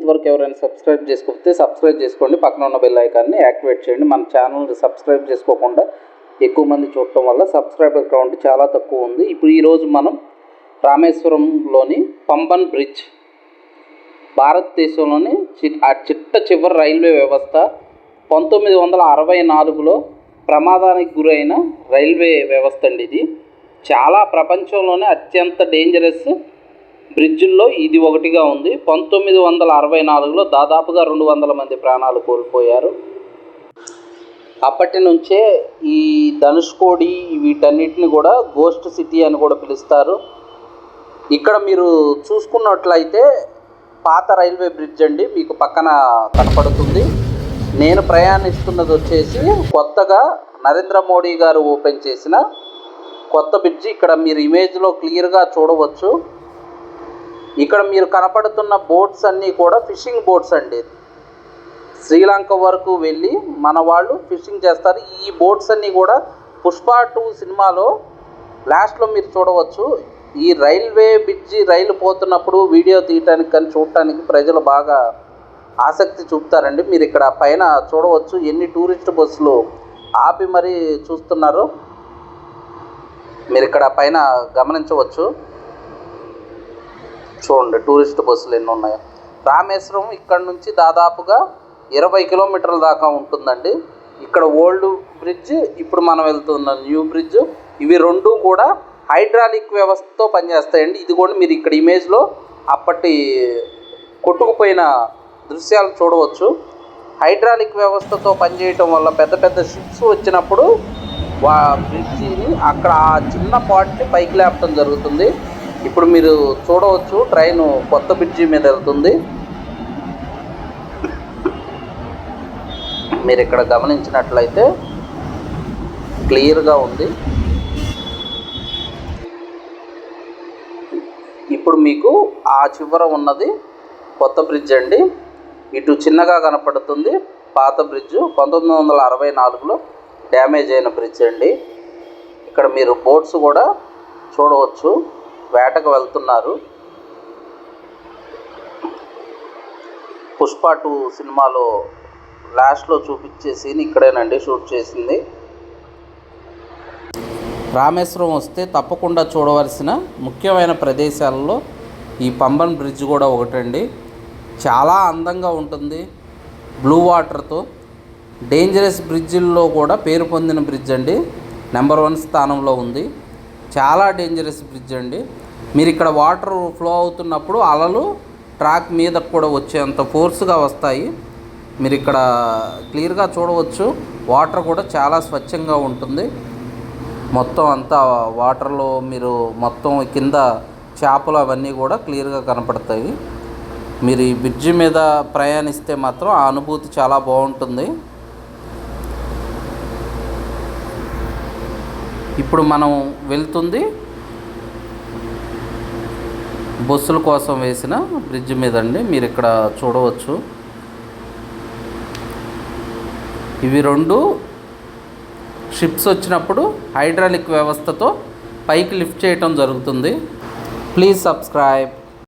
ఇంతవరకు ఎవరైనా సబ్స్క్రైబ్ చేసుకోకపోతే సబ్స్క్రైబ్ చేసుకోండి, పక్కన ఉన్న బెల్ ఐకాన్ని యాక్టివేట్ చేయండి. మన ఛానల్ని సబ్స్క్రైబ్ చేసుకోకుండా ఎక్కువ మంది చూడటం వల్ల సబ్స్క్రైబర్ కౌంట్ చాలా తక్కువ ఉంది. ఇప్పుడు ఈరోజు మనం రామేశ్వరంలోని పంబన్ బ్రిడ్జ్, భారతదేశంలోని చిట్ట చివరి రైల్వే వ్యవస్థ, 1964లో ప్రమాదానికి గురైన రైల్వే వ్యవస్థ అండి. ఇది చాలా ప్రపంచంలోనే అత్యంత డేంజరస్ బ్రిడ్జిల్లో ఇది ఒకటిగా ఉంది. 1964లో దాదాపుగా 200 మంది ప్రాణాలు కోల్పోయారు. అప్పటి నుంచే ఈ ధనుష్కోడి వీటన్నిటిని కూడా గోస్ట్ సిటీ అని కూడా పిలుస్తారు. ఇక్కడ మీరు చూసుకున్నట్లయితే పాత రైల్వే బ్రిడ్జ్ అండి, మీకు పక్కన కనపడుతుంది. నేను ప్రయాణిస్తున్నది వచ్చేసి కొత్తగా నరేంద్ర మోడీ గారు ఓపెన్ చేసిన కొత్త బ్రిడ్జి. ఇక్కడ మీరు ఇమేజ్లో క్లియర్గా చూడవచ్చు. ఇక్కడ మీరు కనపడుతున్న బోట్స్ అన్నీ కూడా ఫిషింగ్ బోట్స్ అండి. శ్రీలంక వరకు వెళ్ళి మన వాళ్ళు ఫిషింగ్ చేస్తారు. ఈ బోట్స్ అన్నీ కూడా పుష్ప 2 సినిమాలో లాస్ట్లో మీరు చూడవచ్చు. ఈ రైల్వే బ్రిడ్జి రైలు పోతున్నప్పుడు వీడియో తీయటానికి కానీ చూడటానికి ప్రజలు బాగా ఆసక్తి చూపుతారండి. మీరు ఇక్కడ పైన చూడవచ్చు ఎన్ని టూరిస్ట్ బస్సులు ఆపి మరీ చూస్తున్నారు. మీరు ఇక్కడ పైన గమనించవచ్చు. చూడండి టూరిస్ట్ బస్సులు ఎన్ని ఉన్నాయో. రామేశ్వరం ఇక్కడ నుంచి దాదాపుగా 20 కిలోమీటర్ల దాకా ఉంటుందండి. ఇక్కడ ఓల్డ్ బ్రిడ్జ్, ఇప్పుడు మనం వెళ్తున్న న్యూ బ్రిడ్జ్, ఇవి రెండు కూడా హైడ్రాలిక్ వ్యవస్థతో పనిచేస్తాయండి. ఇది కూడా మీరు ఇక్కడ ఇమేజ్లో అప్పటి కొట్టుకుపోయిన దృశ్యాలు చూడవచ్చు. హైడ్రాలిక్ వ్యవస్థతో పనిచేయటం వల్ల పెద్ద పెద్ద షిప్స్ వచ్చినప్పుడు బ్రిడ్జిని అక్కడ ఆ చిన్న పార్ట్ని పైకి లేపటం జరుగుతుంది. ఇప్పుడు మీరు చూడవచ్చు ట్రైను కొత్త బ్రిడ్జి మీద వెళ్తుంది. మీరు ఇక్కడ గమనించినట్లయితే క్లియర్గా ఉంది. ఇప్పుడు మీకు ఆ చివర ఉన్నది కొత్త బ్రిడ్జ్ అండి. ఇటు చిన్నగా కనపడుతుంది పాత బ్రిడ్జ్, 1964లో డ్యామేజ్ అయిన బ్రిడ్జ్ అండి. ఇక్కడ మీరు బోట్స్ కూడా చూడవచ్చు, వేటకు వెళ్తున్నారు. పుష్ప 2 సినిమాలో లాస్ట్లో చూపించే సీన్ ఇక్కడేనండి షూట్ చేసింది. రామేశ్వరం వస్తే తప్పకుండా చూడవలసిన ముఖ్యమైన ప్రదేశాలలో ఈ పంబన్ బ్రిడ్జ్ కూడా ఒకటండి. చాలా అందంగా ఉంటుంది. బ్లూ వాటర్తో డేంజరస్ బ్రిడ్జిల్లో కూడా పేరు పొందిన బ్రిడ్జ్ అండి. నెంబర్ 1 స్థానంలో ఉంది. చాలా డేంజరస్ బ్రిడ్జ్ అండి. మీరు ఇక్కడ వాటర్ ఫ్లో అవుతున్నప్పుడు అలలు ట్రాక్ మీద కూడా వచ్చేంత ఫోర్స్గా వస్తాయి. మీరు ఇక్కడ క్లియర్గా చూడవచ్చు. వాటర్ కూడా చాలా స్వచ్ఛంగా ఉంటుంది. మొత్తం అంతా వాటర్లో మీరు మొత్తం కింద చేపలు అవన్నీ కూడా క్లియర్గా కనపడతాయి. మీరు ఈ బ్రిడ్జి మీద ప్రయాణిస్తే మాత్రం ఆ అనుభూతి చాలా బాగుంటుంది. ఇప్పుడు మనం వెళ్తుంది బస్సుల కోసం వేసిన బ్రిడ్జ్ మీద అండి. మీరు ఇక్కడ చూడవచ్చు. ఇవి రెండు షిప్స్ వచ్చినప్పుడు హైడ్రాలిక్ వ్యవస్థతో పైకి లిఫ్ట్ చేయటం జరుగుతుంది. Please subscribe.